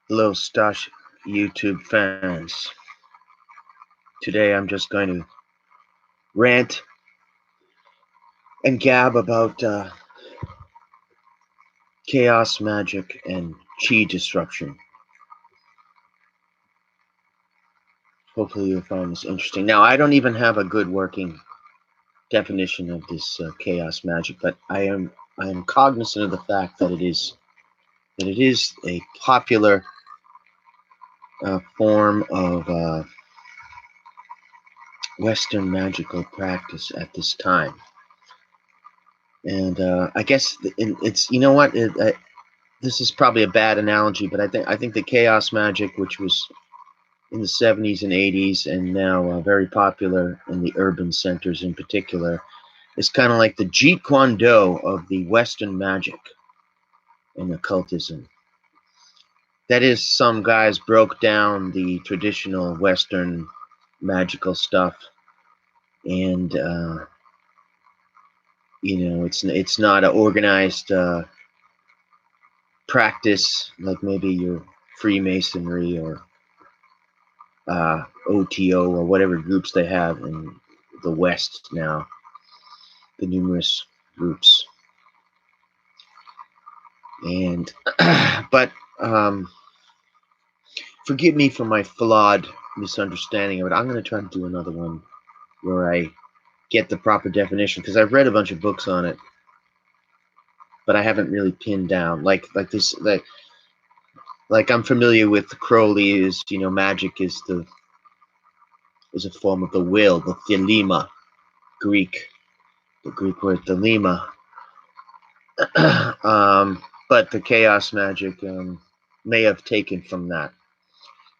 Hello, Stash YouTube fans. Today I'm just going to rant and gab about chaos magic and chi disruption. Hopefully you'll find this interesting. Now, I don't even have a good working definition of this chaos magic, but I am cognizant of the fact that it is a popular form of Western magical practice at this time. And I guess it's, you know what, this is probably a bad analogy, but I think the chaos magic, which was in the 70s and 80s, and now very popular in the urban centers in particular, is kind of like the Jeet Kune Do of the Western magic and occultism. That is, some guys broke down the traditional Western magical stuff, and it's not an organized practice like maybe your Freemasonry or OTO or whatever groups they have in the West now, the numerous groups. And but forgive me for my flawed misunderstanding of it. I'm going to try to do another one where I get the proper definition, because I've read a bunch of books on it, but I haven't really pinned down like I'm familiar with Crowley's, magic is a form of the will, the thelema, the Greek word thelema. But the chaos magic may have taken from that.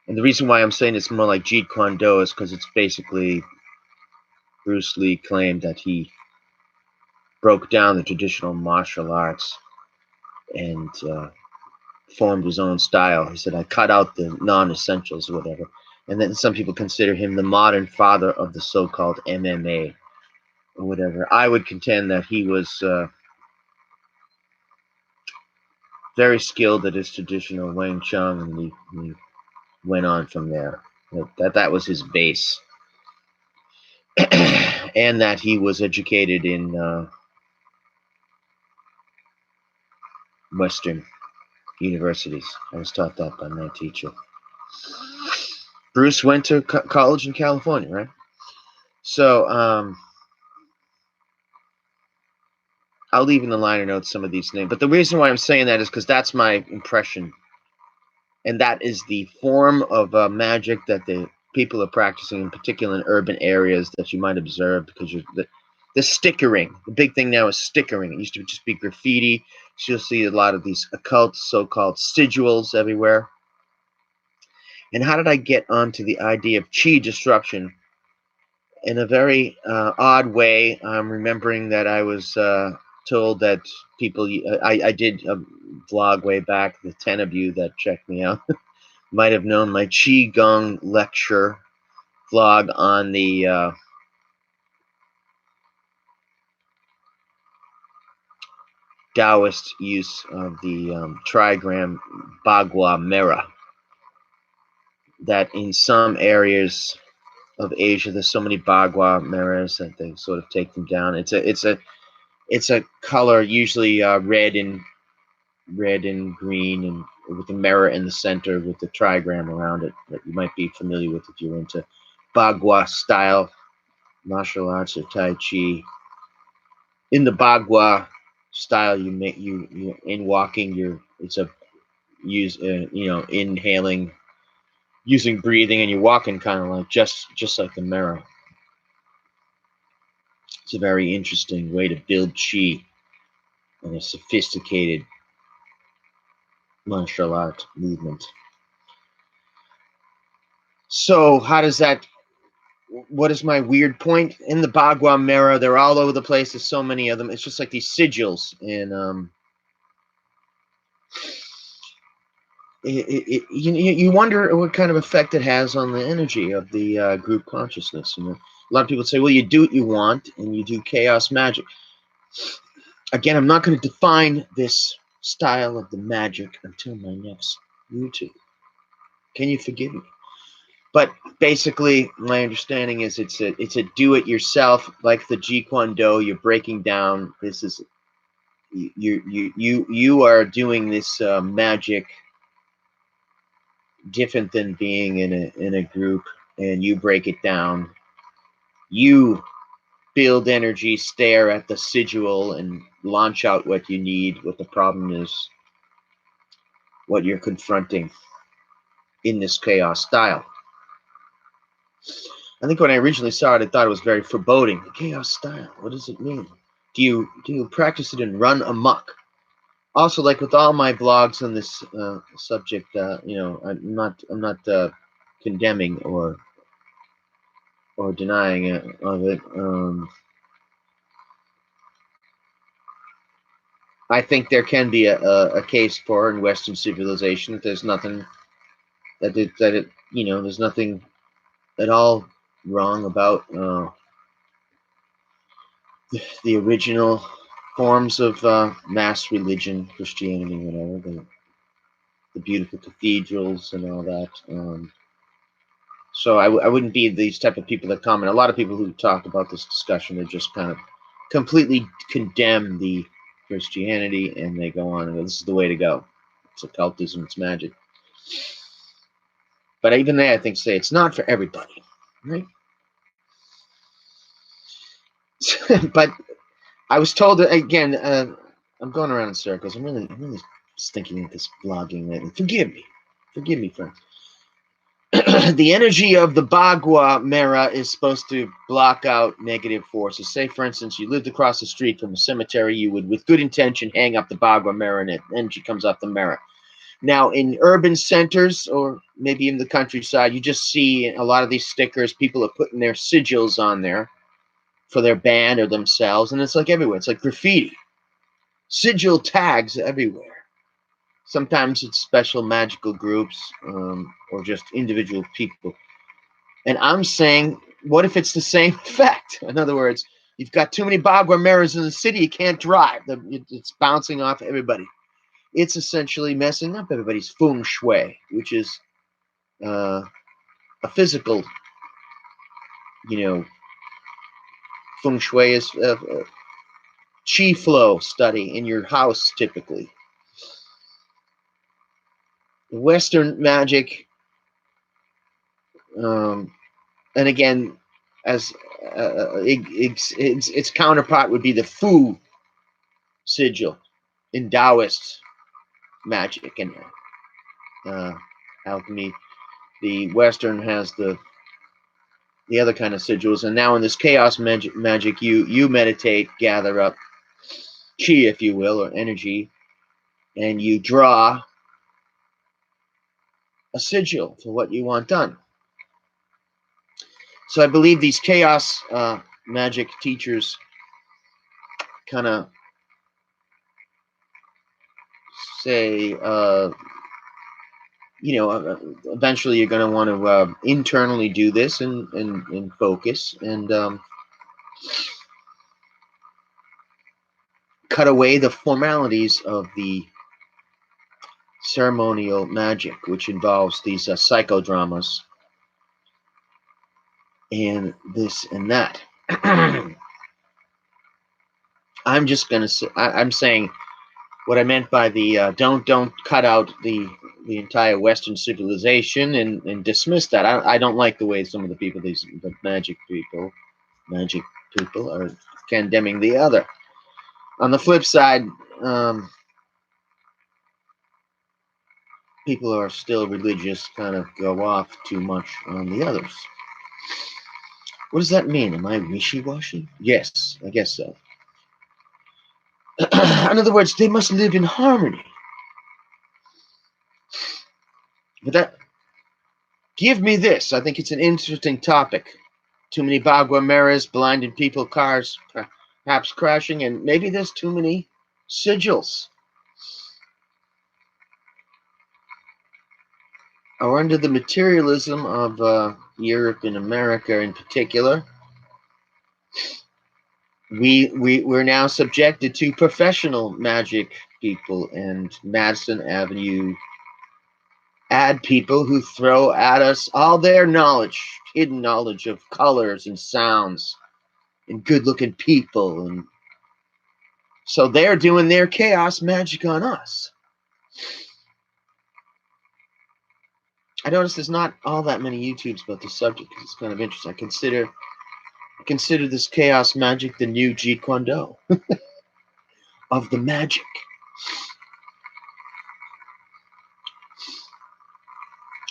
And the reason why I'm saying it's more like Jeet Kune Do is because it's basically Bruce Lee claimed that he broke down the traditional martial arts and formed his own style. He said, I cut out the non-essentials or whatever. And then some people consider him the modern father of the so-called MMA or whatever. I would contend that he was very skilled at his traditional Wing Chun, and he went on from there. That was his base. And that he was educated in Western universities. I was taught that by my teacher. Bruce went to college in California, right? So I'll leave in the liner notes some of these names. But the reason why I'm saying that is because that's my impression. And that is the form of magic that the people are practicing, in particular in urban areas, that you might observe, because the stickering. The big thing now is stickering. It used to just be graffiti. So you'll see a lot of these occult so-called sigils everywhere. And how did I get onto the idea of chi disruption? In a very odd way, I'm remembering that I was told that people, I did a vlog way back, the 10 of you that checked me out might have known my Qigong lecture vlog on the Taoist use of the trigram Bagua mirror. That in some areas of Asia, there's so many Bagua mirrors that they sort of take them down. It's a color, usually red and green, and with a mirror in the center with the trigram around it, that you might be familiar with if you're into Bagua style martial arts or Tai Chi. In the Bagua style, you in walking, it's a inhaling, using breathing, and you're walking kind of like just like the mirror. It's a very interesting way to build chi and a sophisticated martial art movement. So how does that, what is my weird point? In the Bagua mirror, they're all over the place. There's so many of them. It's just like these sigils. And you wonder what kind of effect it has on the energy of the group consciousness. A lot of people say, well, you do what you want, and you do chaos magic. Again, I'm not going to define this style of the magic until my next YouTube. Can you forgive me? But basically, my understanding is it's a do-it-yourself, like the Jeet Kune Do. You're breaking down. This is you are doing this magic different than being in a group, and you break it down. You build energy, stare at the sigil, and launch out what you need. What the problem is, what you're confronting in this chaos style. I think when I originally saw it, I thought it was very foreboding. The chaos style. What does it mean? Do you practice it and run amok? Also, like with all my blogs on this subject, you know, I'm not condemning or denying it, of it. I think there can be a case for in Western civilization that there's nothing that it you know, there's nothing at all wrong about the original forms of mass religion, Christianity, whatever, the beautiful cathedrals and all that. So I wouldn't be these type of people that comment. A lot of people who talk about this discussion, they just kind of completely condemn the Christianity, and they go on and go, this is the way to go. It's occultism, it's magic. But even they, I think, say it's not for everybody, right? But I was told that, again, I'm going around in circles. I'm really stinking at this blogging lately. Forgive me, friends. The energy of the Bagua mirror is supposed to block out negative forces. Say, for instance, you lived across the street from a cemetery, you would, with good intention, hang up the Bagua mirror, and energy comes off the mirror. Now, in urban centers, or maybe in the countryside, you just see a lot of these stickers. People are putting their sigils on there for their band or themselves, and it's like everywhere. It's like graffiti. Sigil tags everywhere. Sometimes it's special magical groups or just individual people. And I'm saying, what if it's the same effect? In other words, you've got too many Bagua mirrors in the city, you can't drive. It's bouncing off everybody. It's essentially messing up everybody's feng shui, which is a physical, you know, feng shui is chi flow study in your house typically. Western magic, and again, as its counterpart would be the Fu sigil in Taoist magic and alchemy. The Western has the other kind of sigils, and now in this chaos magic, you meditate, gather up chi, if you will, or energy, and you draw a sigil for what you want done. So I believe these chaos magic teachers kind of say, you know, eventually you're going to want to internally do this and focus and cut away the formalities of the ceremonial magic, which involves these psychodramas and this and that. I'm just going to say, I'm saying what I meant by the don't cut out the entire Western civilization and dismiss that. I don't like the way some of the people, the magic people are condemning the other. On the flip side, people who are still religious kind of go off too much on the others. What does that mean? Am I wishy-washy? Yes, I guess so. In other words, they must live in harmony. But that, give me this. I think it's an interesting topic. Too many Bagua mirrors, blinded people, cars perhaps crashing, and maybe there's too many sigils. Or under the materialism of Europe and America in particular, we're now subjected to professional magic people, and Madison Avenue ad people who throw at us all their knowledge, hidden knowledge of colors and sounds and good-looking people, and so they're doing their chaos magic on us. I noticed there's not all that many YouTubes about this subject because it's kind of interesting. I consider this chaos magic the new Jeet Kune Do of the magic.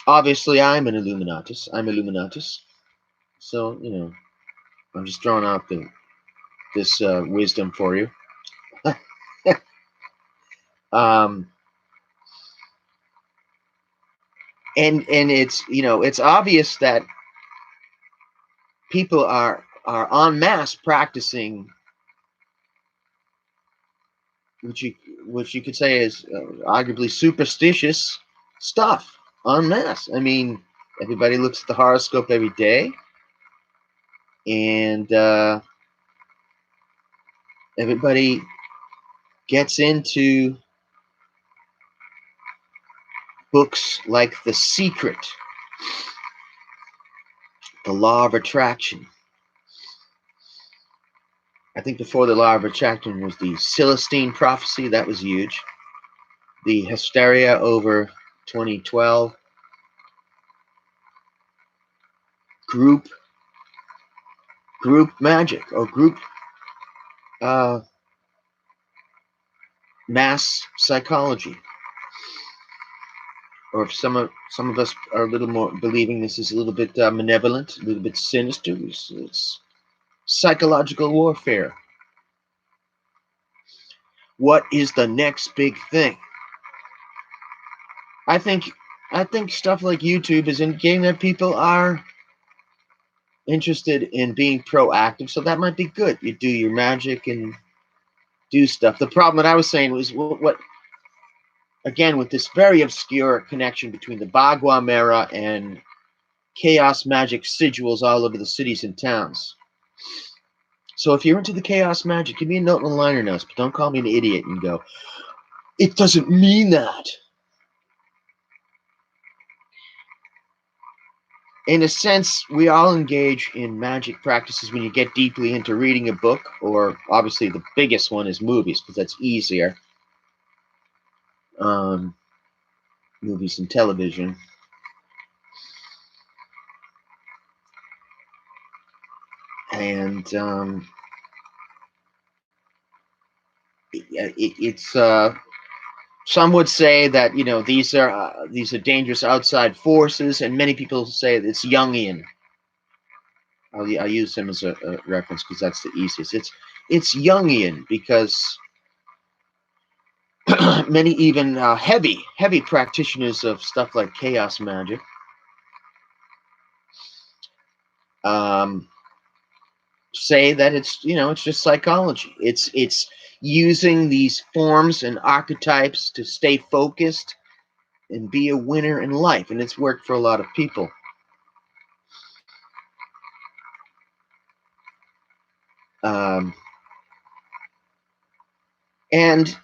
Obviously, I'm an Illuminatus. I'm Illuminatus. So, you know, I'm just throwing out this wisdom for you. And it's, you know, it's obvious that people are en masse practicing, which you could say is arguably superstitious stuff en masse. I mean, everybody looks at the horoscope every day, and everybody gets into books like The Secret, The Law of Attraction. I think before the Law of Attraction was the Celestine Prophecy. That was huge. The hysteria over 2012. Group magic, or group mass psychology. Or if some of us are a little more believing this is a little bit malevolent, a little bit sinister, it's psychological warfare. What is the next big thing? I think stuff like YouTube is indicating that people are interested in being proactive, so that might be good. You do your magic and do stuff. The problem that I was saying was what again, with this very obscure connection between the Bagua mirror and chaos magic sigils all over the cities and towns. So if you're into the chaos magic, give me a note in the liner notes, but don't call me an idiot and go, it doesn't mean that. In a sense, we all engage in magic practices when you get deeply into reading a book, or obviously the biggest one is movies, because that's easier. Movies and television. And it's some would say that, you know, these are dangerous outside forces, and many people say that it's Jungian. I'll use him as a reference because that's the easiest. It's Jungian because many even heavy practitioners of stuff like chaos magic say that it's, you know, it's just psychology. It's using these forms and archetypes to stay focused and be a winner in life, and it's worked for a lot of people. And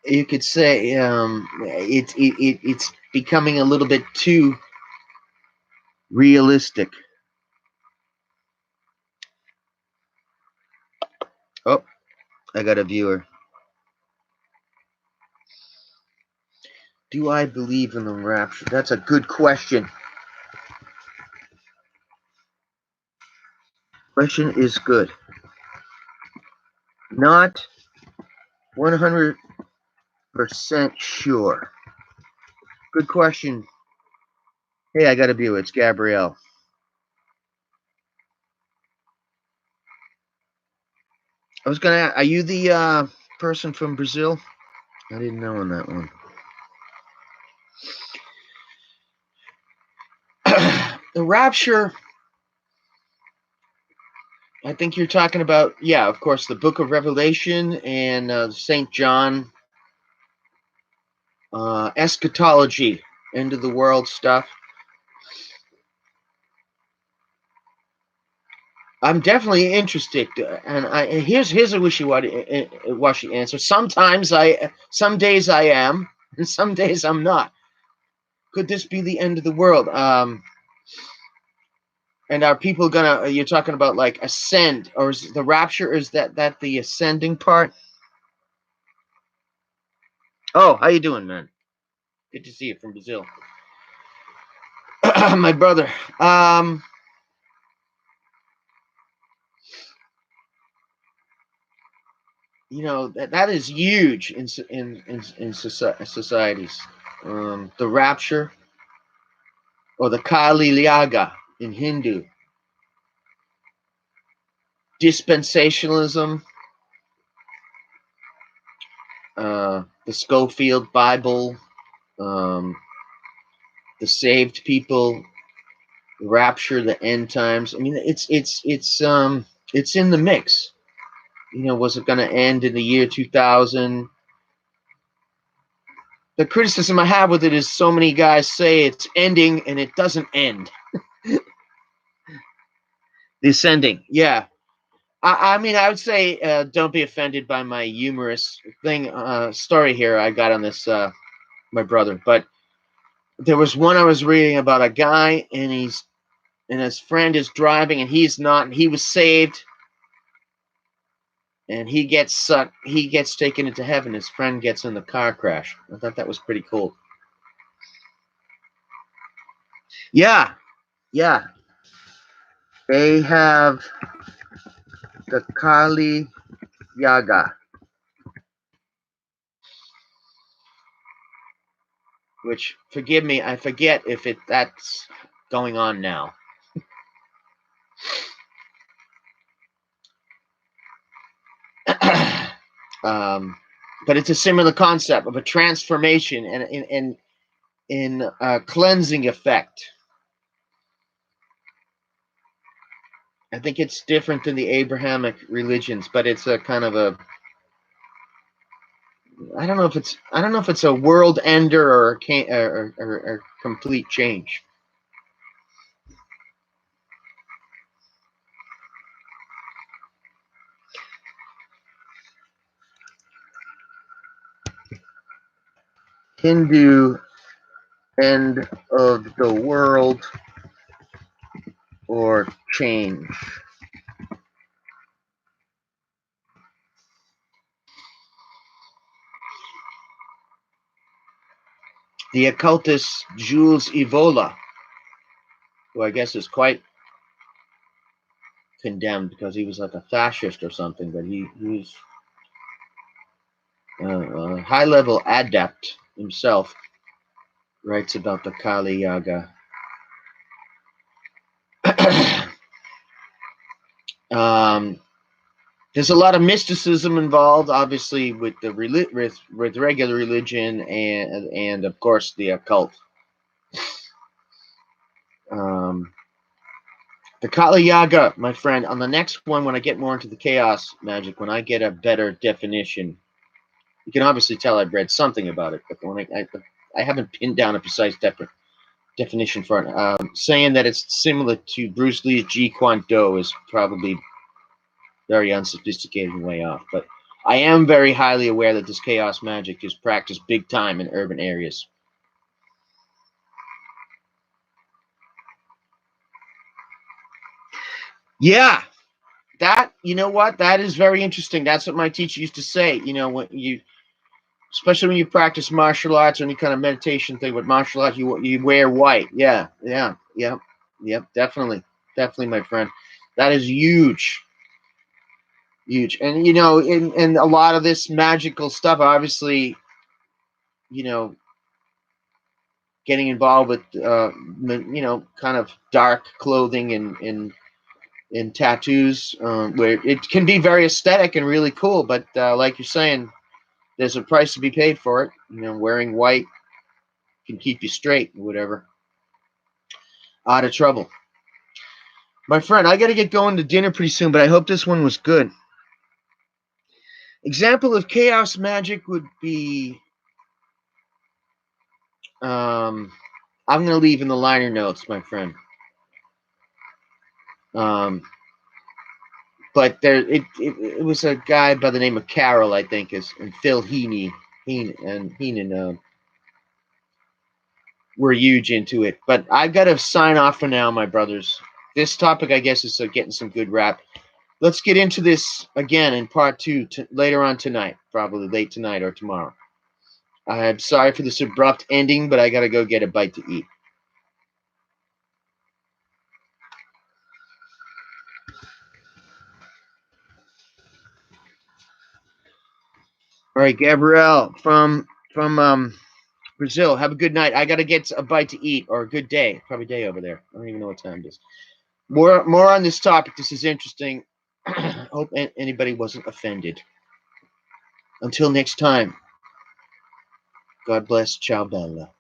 you could say it's becoming a little bit too realistic. Oh, I got a viewer. Do I believe in the rapture? That's a good question. Question is good. Not 100% sure. Good question. Hey, I got a viewer. It's Gabrielle. I was gonna. Are you the person from Brazil? I didn't know on that one. The rapture. I think you're talking about, yeah, of course, the Book of Revelation and St. John, eschatology, end of the world stuff. I'm definitely interested, and here's a wishy-washy answer. Some days I am, and some days I'm not. Could this be the end of the world? And are people gonna? You're talking about like ascend, or is the rapture? Is that the ascending part? Oh, how you doing, man? Good to see you from Brazil, my brother. That is huge in societies. The rapture or the Kali Liaga in Hindu, dispensationalism, the Schofield Bible, um, the saved people, the rapture, the end times. I mean, it's in the mix. Was it going to end in the year 2000? The criticism I have with it is so many guys say it's ending and it doesn't end. The ascending, yeah. I mean, I would say don't be offended by my humorous story here I got on this, my brother. But there was one I was reading about a guy, and his friend is driving, and he's not, and he was saved, and he gets sucked. He gets taken into heaven. His friend gets in the car crash. I thought that was pretty cool. Yeah, yeah. They have the Kali Yaga, which, forgive me, I forget if that's going on now. But it's a similar concept of a transformation and in a cleansing effect. I think it's different than the Abrahamic religions, but it's a kind of a I don't know if it's a world ender or complete change. Hindu end of the world or change. The occultist Jules Evola, who I guess is quite condemned because he was like a fascist or something, but he was a high level adept himself, writes about the Kali Yaga. There's a lot of mysticism involved, obviously, with the with regular religion and of course the occult. Um, the Kali Yaga, my friend. On the next one, when I get more into the chaos magic, when I get a better definition, you can obviously tell I've read something about it, but when I haven't pinned down a precise definition for it. Saying that it's similar to Bruce Lee's Jeet Kune Do is probably very unsophisticated and way off. But I am very highly aware that this chaos magic is practiced big time in urban areas. Yeah, you know what? That is very interesting. That's what my teacher used to say. When especially when you practice martial arts or any kind of meditation thing with martial arts, you wear white. Yeah, yeah, yeah, yep, definitely, definitely, my friend. That is huge. Huge. And in a lot of this magical stuff, obviously, you know getting involved with kind of dark clothing and tattoos, where it can be very aesthetic and really cool, but like you're saying, there's a price to be paid for it. Wearing white can keep you straight or whatever, out of trouble. My friend, I got to get going to dinner pretty soon, but I hope this one was good. Example of chaos magic would be, I'm going to leave in the liner notes, my friend. but it was a guy by the name of Carol, I think, and Phil Heenan were huge into it. But I gotta sign off for now, my brothers. This topic, I guess, is getting some good rap. Let's get into this again in part 2 later on tonight, probably late tonight or tomorrow. I'm sorry for this abrupt ending, but I gotta go get a bite to eat. All right, Gabrielle from Brazil. Have a good night. I gotta get a bite to eat, or a good day. Probably day over there. I don't even know what time it is. More on this topic. This is interesting. Hope anybody wasn't offended. Until next time. God bless. Ciao, Bella.